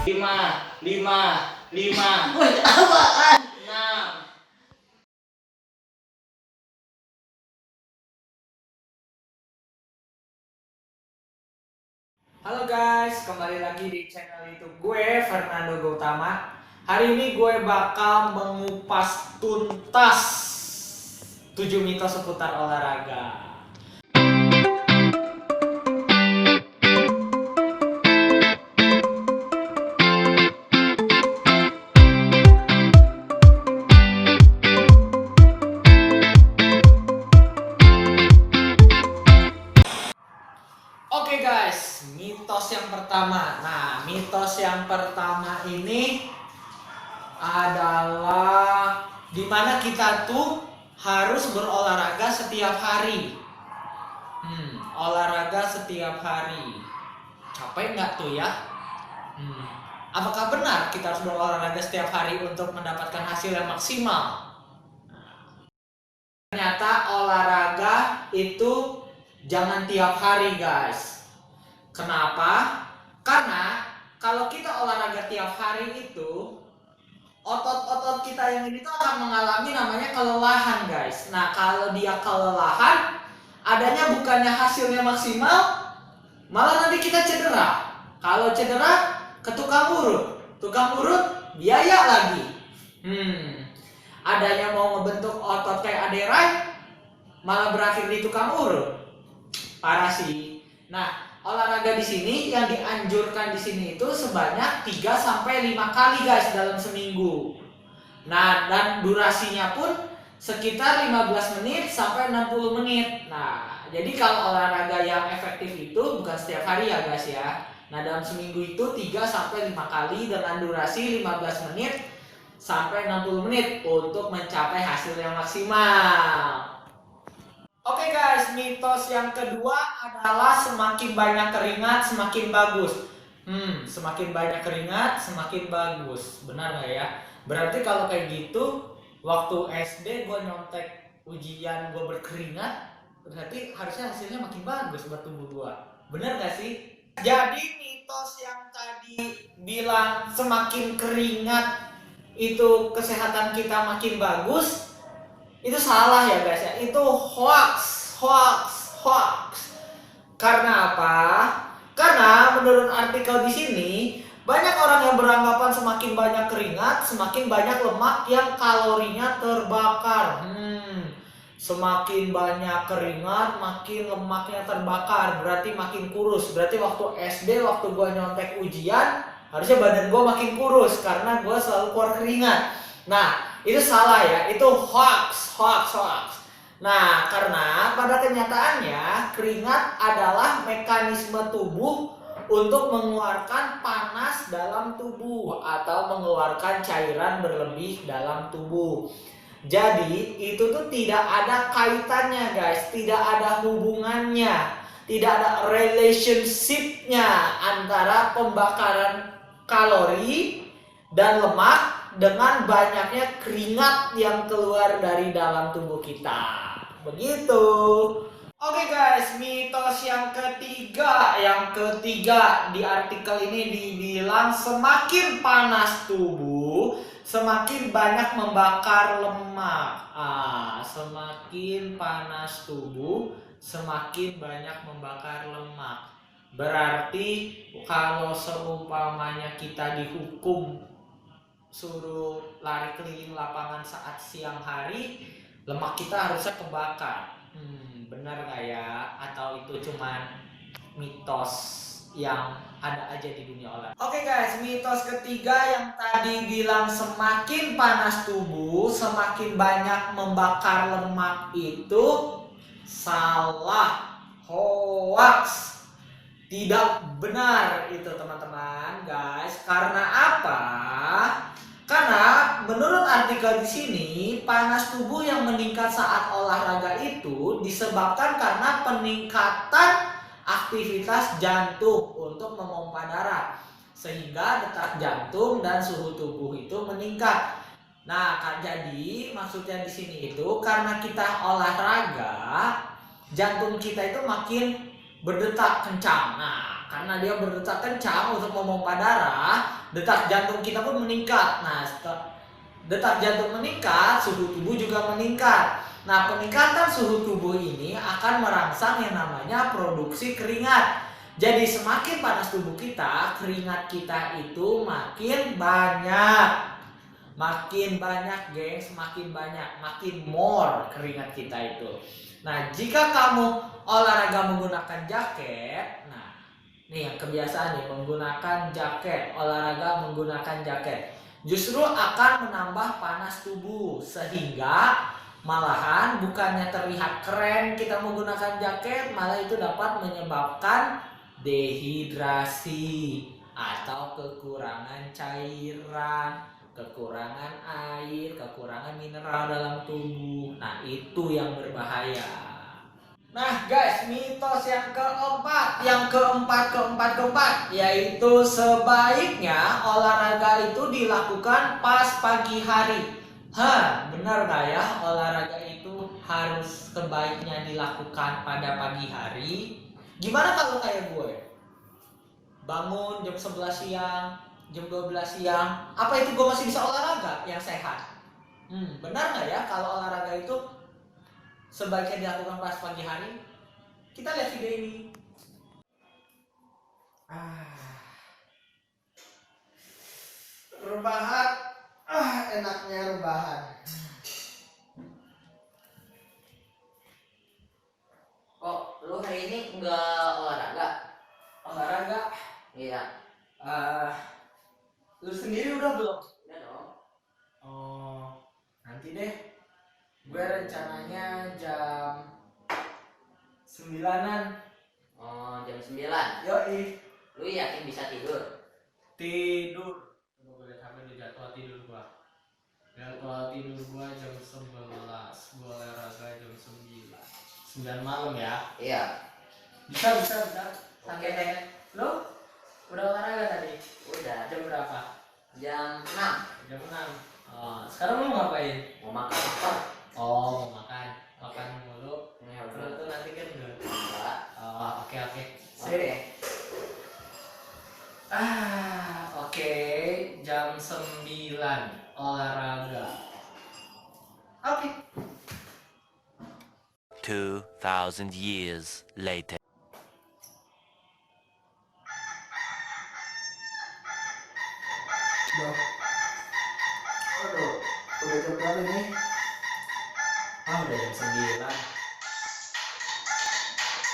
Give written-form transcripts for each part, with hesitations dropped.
lima, lima, lima, Woi, apaan? enam. Halo guys, kembali lagi di channel YouTube gue, Fernando Gautama. Hari ini gue bakal mengupas tuntas 7 mitos seputar olahraga. Oke guys, mitos yang pertama. Nah, mitos yang pertama ini adalah dimana kita tuh harus berolahraga setiap hari. Olahraga setiap hari. Capek nggak tuh ya? Apakah benar kita harus berolahraga setiap hari untuk mendapatkan hasil yang maksimal? Ternyata olahraga itu jangan tiap hari guys. Kenapa? Karena kalau kita olahraga tiap hari itu otot-otot kita yang ini tuh akan mengalami namanya kelelahan guys. Nah kalau dia kelelahan, adanya bukannya hasilnya maksimal, malah nanti kita cedera. Kalau cedera, ke tukang urut biaya lagi. Adanya mau ngebentuk otot kayak aderai, malah berakhir di tukang urut. Parah sih. Nah, olahraga di sini yang dianjurkan di sini itu sebanyak 3 sampai 5 kali guys dalam seminggu. Nah, dan durasinya pun sekitar 15 menit sampai 60 menit. Nah, jadi kalau olahraga yang efektif itu bukan setiap hari ya guys ya. Nah, dalam seminggu itu 3 sampai 5 kali dengan durasi 15 menit sampai 60 menit untuk mencapai hasil yang maksimal. Oke guys, mitos yang kedua adalah semakin banyak keringat semakin bagus. Semakin banyak keringat semakin bagus. Benar nggak ya? Berarti kalau kayak gitu, waktu SD gue nyontek ujian gue berkeringat, berarti harusnya hasilnya makin bagus buat tubuh gue. Benar nggak sih? Jadi mitos yang tadi bilang semakin keringat itu kesehatan kita makin bagus, itu salah ya guys ya. Itu hoax. Karena apa? Karena menurut artikel di sini banyak orang yang beranggapan semakin banyak keringat semakin banyak lemak yang kalorinya terbakar. Semakin banyak keringat makin lemaknya terbakar, berarti makin kurus. Berarti waktu SD waktu gua nyontek ujian, harusnya badan gua makin kurus karena gua selalu keluar keringat. Nah, itu salah ya, itu hoax. Nah, karena pada kenyataannya keringat adalah mekanisme tubuh untuk mengeluarkan panas dalam tubuh atau mengeluarkan cairan berlebih dalam tubuh. Jadi itu tuh tidak ada kaitannya guys, tidak ada hubungannya, tidak ada relationship-nya antara pembakaran kalori dan lemak dengan banyaknya keringat yang keluar dari dalam tubuh kita. Begitu. Oke guys, mitos yang ketiga di artikel ini dibilang semakin panas tubuh semakin banyak membakar lemak. Semakin panas tubuh semakin banyak membakar lemak. Berarti kalau seumpamanya kita dihukum suruh lari keliling lapangan saat siang hari, lemak kita harusnya kebakar. Benar nggak ya? Atau itu cuman mitos yang ada aja di dunia olahraga? Oke guys, mitos ketiga yang tadi bilang semakin panas tubuh semakin banyak membakar lemak itu salah, hoax. Tidak benar itu teman-teman guys. Karena apa? Karena menurut artikel di sini panas tubuh yang meningkat saat olahraga itu disebabkan karena peningkatan aktivitas jantung untuk memompa darah sehingga detak jantung dan suhu tubuh itu meningkat. Nah, jadi maksudnya di sini itu karena kita olahraga, jantung kita itu makin berdetak kencang. Nah, karena dia berdetak kencang untuk memompa darah, detak jantung kita pun meningkat. Nah, detak jantung meningkat, suhu tubuh juga meningkat. Nah, peningkatan suhu tubuh ini akan merangsang yang namanya produksi keringat. Jadi semakin panas tubuh kita, keringat kita itu makin banyak. Makin banyak, gengs, makin banyak, makin more keringat kita itu. Nah, jika kamu olahraga menggunakan jaket, nah, nih yang kebiasaan nih, menggunakan jaket, olahraga menggunakan jaket, justru akan menambah panas tubuh, sehingga malahan bukannya terlihat keren kita menggunakan jaket, malah itu dapat menyebabkan dehidrasi atau kekurangan cairan, kekurangan air, kekurangan mineral dalam tubuh. Nah, itu yang berbahaya. Nah, guys, mitos yang keempat, yaitu sebaiknya olahraga itu dilakukan pas pagi hari. Benar nggak ya olahraga itu harus sebaiknya dilakukan pada pagi hari? Gimana kalau kayak gue? Bangun jam 11 siang, jam 12 siang, apa itu gue masih bisa olahraga yang sehat? Benar nggak ya kalau olahraga itu sebaiknya dilakukan pas pagi hari? Kita lihat video ini. Rebahan, enaknya rebahan. Kok lu hari ini nggak olahraga? Olahraga? Iya. Lu sendiri udah belum? Udah dong. Oh, nanti deh. Gue rencananya jam 9-an. Oh, jam 9. Yoi. Lu yakin bisa tidur? Tidur. Gue liat HP udah jadwal tidur gua. Jadwal tidur gua jam 11. Gua olahraga jam 9. 9 malam ya? Iya. Bisa. Oke deh. Lo udah olahraga tadi? Udah. Jam berapa? Jam 6. Jam 6. Oh, sekarang lo mau ngapain? Mau makan apa? Oh, mau makan. Makan mulu. Ya, Perut tuh nanti kan udah. enggak. Oh, oke. Oke. Oke. Jam 9 olahraga. Oke. 2,000 years later. Aduh, udah jam berapa nih? Udah jam 9.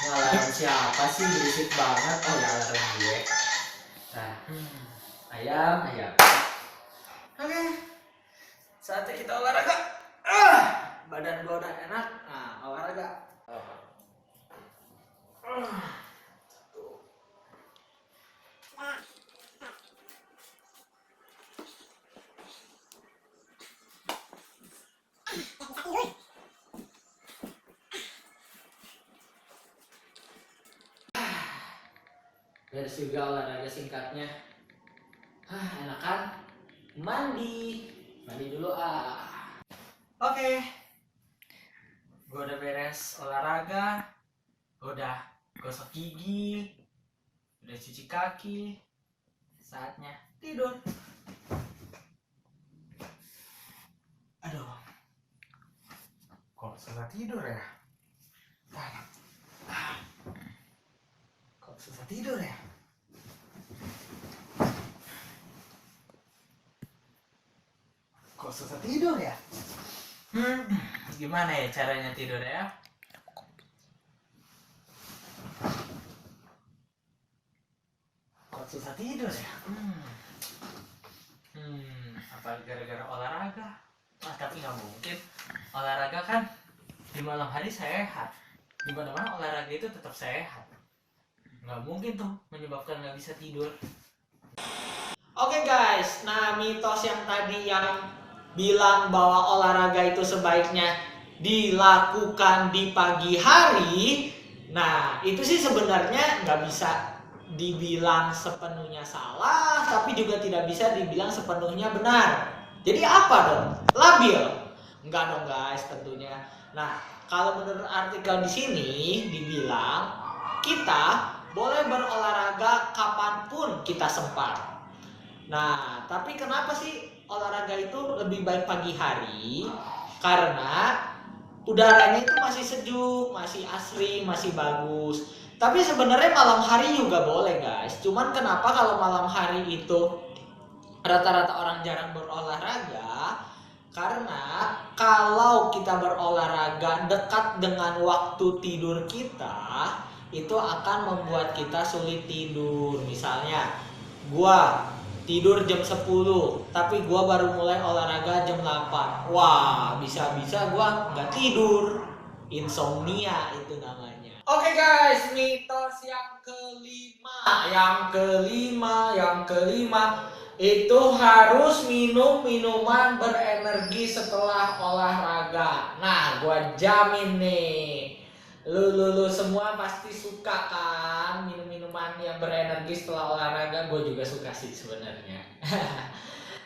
Ini alarm siapa sih? Berisik banget. Oh ya, alarm gue. Nah, ayam. Oke, saatnya kita olahraga. Badan gue udah enak. Nah, olahraga. Beres juga olahraga singkatnya. Enak kan? Mandi dulu Oke. Gue udah beres olahraga, udah gosok gigi, udah cuci kaki. Saatnya tidur. Aduh, kok susah tidur ya? Kok susah tidur ya? Kok susah tidur ya? Gimana ya caranya tidur ya? Kok susah tidur ya? Apa gara-gara olahraga? Tapi nggak mungkin. Olahraga kan di malam hari sehat. Di mana-mana olahraga itu tetap sehat. Nggak mungkin tuh menyebabkan nggak bisa tidur. Oke guys, nah mitos yang tadi yang bilang bahwa olahraga itu sebaiknya dilakukan di pagi hari, nah itu sih sebenarnya nggak bisa dibilang sepenuhnya salah, tapi juga tidak bisa dibilang sepenuhnya benar. Jadi apa dong? Labil? Enggak dong guys, tentunya. Nah, kalau menurut artikel di sini dibilang kita boleh berolahraga kapanpun kita sempat. Nah, tapi kenapa sih olahraga itu lebih baik pagi hari? Karena udaranya itu masih sejuk, masih asri, masih bagus. Tapi sebenarnya malam hari juga boleh guys. Cuman kenapa kalau malam hari itu rata-rata orang jarang berolahraga? Karena kalau kita berolahraga dekat dengan waktu tidur kita, itu akan membuat kita sulit tidur. Misalnya, gua tidur jam 10, tapi gua baru mulai olahraga jam 8. Wah, bisa-bisa gua nggak tidur. Insomnia itu namanya. Oke guys, mitos yang kelima itu harus minum minuman berenergi setelah olahraga. Nah, gua jamin nih, lu semua pasti suka kan minum minuman yang berenergi setelah olahraga. Gue juga suka sih sebenarnya.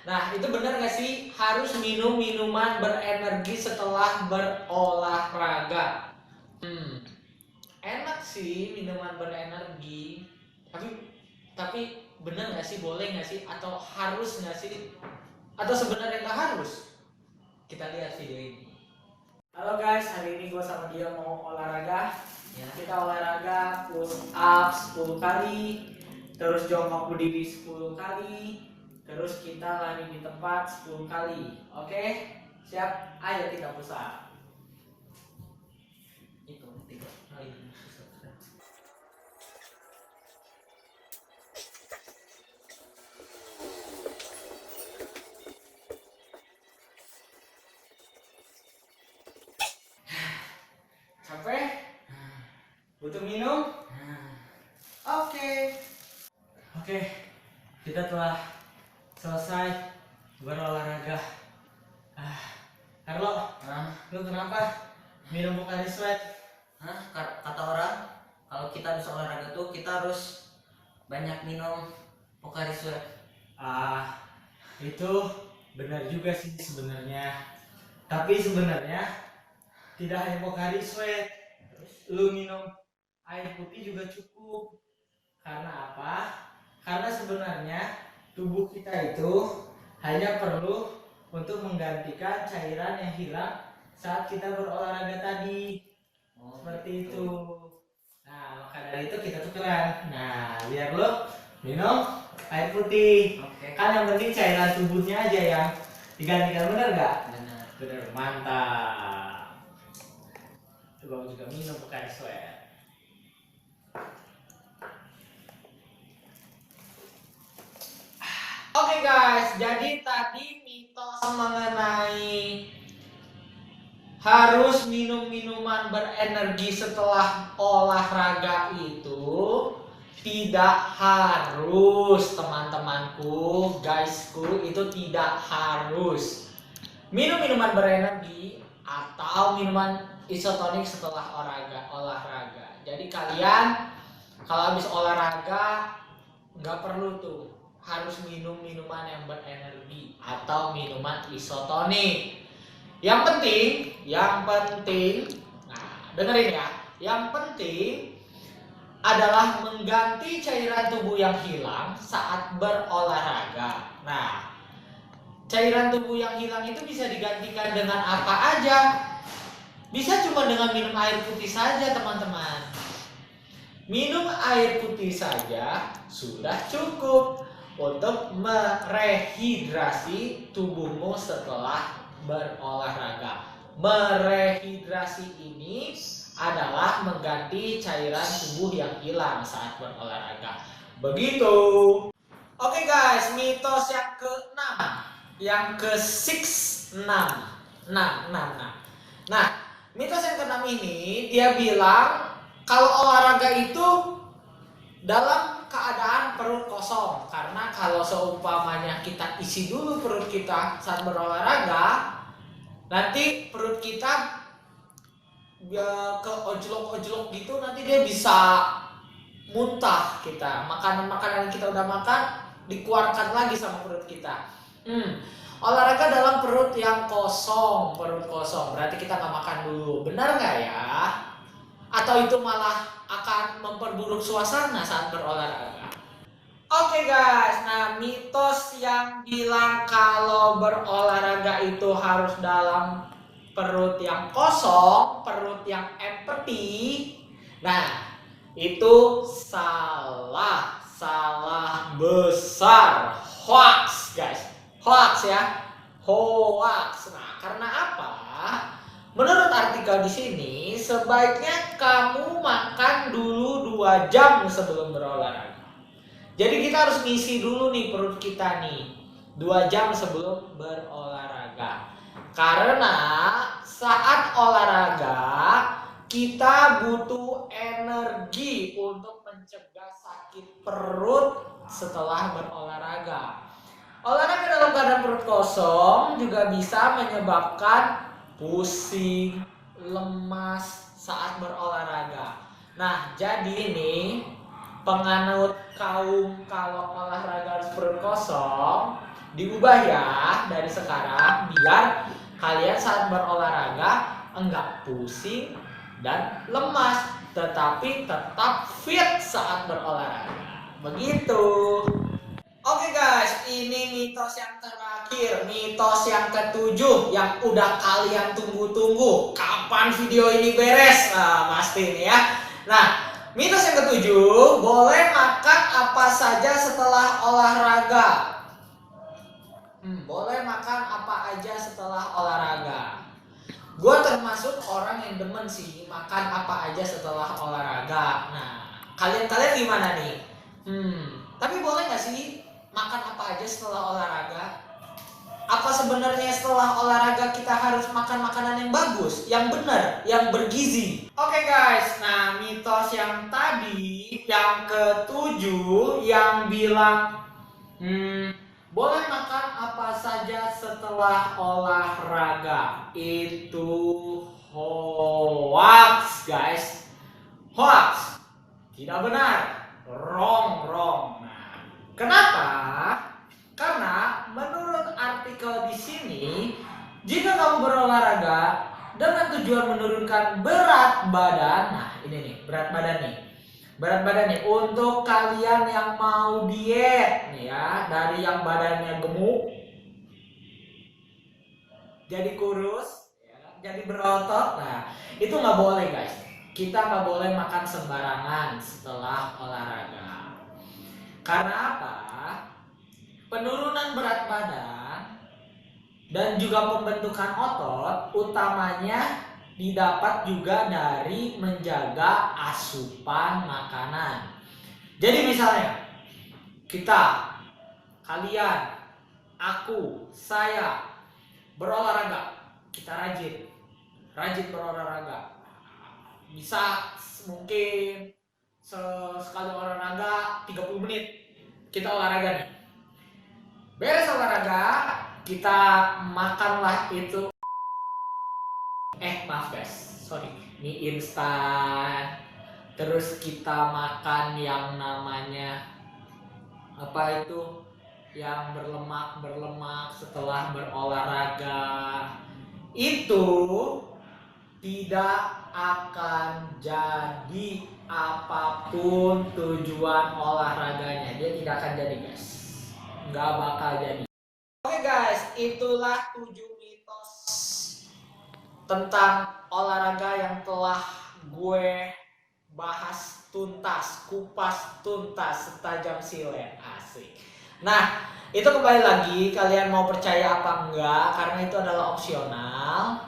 Nah, itu benar gak sih harus minum minuman berenergi setelah berolahraga? Enak sih minuman berenergi, tapi bener gak sih, boleh gak sih, atau harus gak sih, atau sebenarnya gak harus? Kita lihat video ini. Halo guys, hari ini gue sama dia mau olahraga. Ya, kita olahraga push up 10 kali, terus jongkok berdiri 10 kali, terus kita lari di tempat 10 kali. Oke, siap? Ayo kita push up. Itu 3 kali. Capek? Butuh minum? Oke, kita telah selesai berolahraga. Carlo, lu kenapa minum Pocari Sweat? Kata orang kalau kita habis olahraga tuh kita harus banyak minum Pocari Sweat. Itu benar juga sih sebenarnya. Tapi sebenarnya tidak hanya Pocari Sweat, lu minum air putih juga cukup. Karena apa? Karena sebenarnya tubuh kita itu hanya perlu untuk menggantikan cairan yang hilang saat kita berolahraga tadi. Seperti itu. Nah, maka dari itu kita tukeran. Nah, biar lo minum air putih. Kan yang penting cairan tubuhnya aja yang digantikan, bener gak? Bener, mantap. Coba juga minum Pocari Sweat. Oke guys, jadi tadi mitos mengenai harus minum minuman berenergi setelah olahraga itu tidak harus, teman-temanku, guysku, itu tidak harus minum minuman berenergi atau minuman isotonik setelah olahraga. Jadi kalian kalau habis olahraga nggak perlu tuh harus minum minuman yang berenergi atau minuman isotonik. Yang penting, nah dengerin ya, yang penting adalah mengganti cairan tubuh yang hilang saat berolahraga. Nah, cairan tubuh yang hilang itu bisa digantikan dengan apa aja. Bisa cuma dengan minum air putih saja, teman-teman. Minum air putih saja sudah cukup untuk merehidrasi tubuhmu setelah berolahraga. Merehidrasi ini adalah mengganti cairan tubuh yang hilang saat berolahraga. Begitu. Oke guys, mitos yang ke-6. Yang ke-6. Nah, mitos yang ke-6 ini dia bilang kalau olahraga itu dalam keadaan perut kosong, karena kalau seumpamanya kita isi dulu perut kita saat berolahraga, nanti perut kita ke ojlok-ojlok gitu, nanti dia bisa muntah kita. Makanan-makanan yang kita udah makan dikeluarkan lagi sama perut kita. Olahraga dalam perut yang kosong, berarti kita nggak makan dulu, benar nggak ya? Atau itu malah akan memperburuk suasana saat berolahraga? Oke guys, nah mitos yang bilang kalau berolahraga itu harus dalam perut yang kosong, perut yang empty. Nah, itu salah besar. Hoax guys, hoax ya, hoax. Nah, karena apa? Menurut artikel di sini, sebaiknya kamu makan dulu 2 jam sebelum berolahraga. Jadi kita harus ngisi dulu nih perut kita nih 2 jam sebelum berolahraga. Karena saat olahraga kita butuh energi untuk mencegah sakit perut setelah berolahraga. Olahraga dalam keadaan perut kosong juga bisa menyebabkan pusing, lemas saat berolahraga. Nah, jadi ini penganut kaum kalau olahraga harus perut kosong diubah ya dari sekarang biar kalian saat berolahraga enggak pusing dan lemas, tetapi tetap fit saat berolahraga. Begitu. Oke guys, ini mitos yang terakhir, mitos yang ke-7 yang udah kalian tunggu-tunggu. Kapan video ini beres? Nah, pasti nih ya. Nah, mitos yang ke-7, boleh makan apa saja setelah olahraga. Boleh makan apa aja setelah olahraga. Gue termasuk orang yang demen sih makan apa aja setelah olahraga. Nah, kalian gimana nih? Tapi boleh nggak sih makan apa aja setelah olahraga? Apa sebenarnya setelah olahraga kita harus makan makanan yang bagus, yang benar, yang bergizi? Oke guys, nah mitos yang tadi, yang ke-7 yang bilang boleh makan apa saja setelah olahraga, itu hoax guys. Hoax, tidak benar, wrong. Nah, kenapa? Karena menurut artikel di sini, jika kamu berolahraga dengan tujuan menurunkan berat badan, nah ini nih berat badan nih untuk kalian yang mau diet nih ya, dari yang badannya gemuk jadi kurus, ya, jadi berotot. Nah itu nggak boleh guys. Kita nggak boleh makan sembarangan setelah olahraga. Karena apa? Penurunan berat badan dan juga pembentukan otot utamanya didapat juga dari menjaga asupan makanan. Jadi misalnya kalian, aku, saya berolahraga, kita rajin berolahraga. Bisa mungkin sekali olahraga 30 menit kita olahraga nih. Beres olahraga, kita makanlah itu maaf guys, sorry, mie instan. Terus kita makan yang namanya apa itu, yang berlemak setelah berolahraga. Itu tidak akan jadi apapun tujuan olahraganya. Dia tidak akan jadi guys, nggak bakal jadi. Oke guys, itulah 7 mitos tentang olahraga yang telah gue bahas tuntas, kupas tuntas setajam silet. Asik. Nah, itu kembali lagi kalian mau percaya apa enggak, karena itu adalah opsional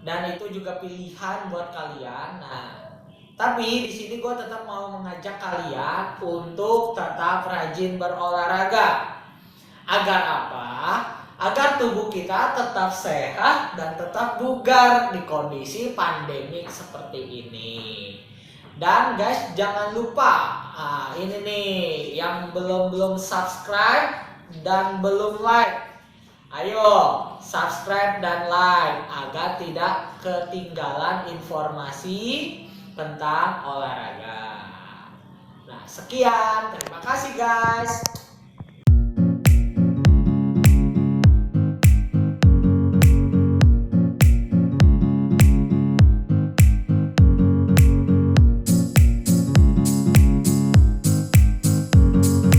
dan itu juga pilihan buat kalian. Nah, tapi di sini gue tetap mau mengajak kalian untuk tetap rajin berolahraga. Agar apa? Agar tubuh kita tetap sehat dan tetap bugar di kondisi pandemik seperti ini. Dan guys, jangan lupa, ini nih yang belum subscribe dan belum like, ayo subscribe dan like agar tidak ketinggalan informasi tentang olahraga. Nah, sekian, terima kasih guys.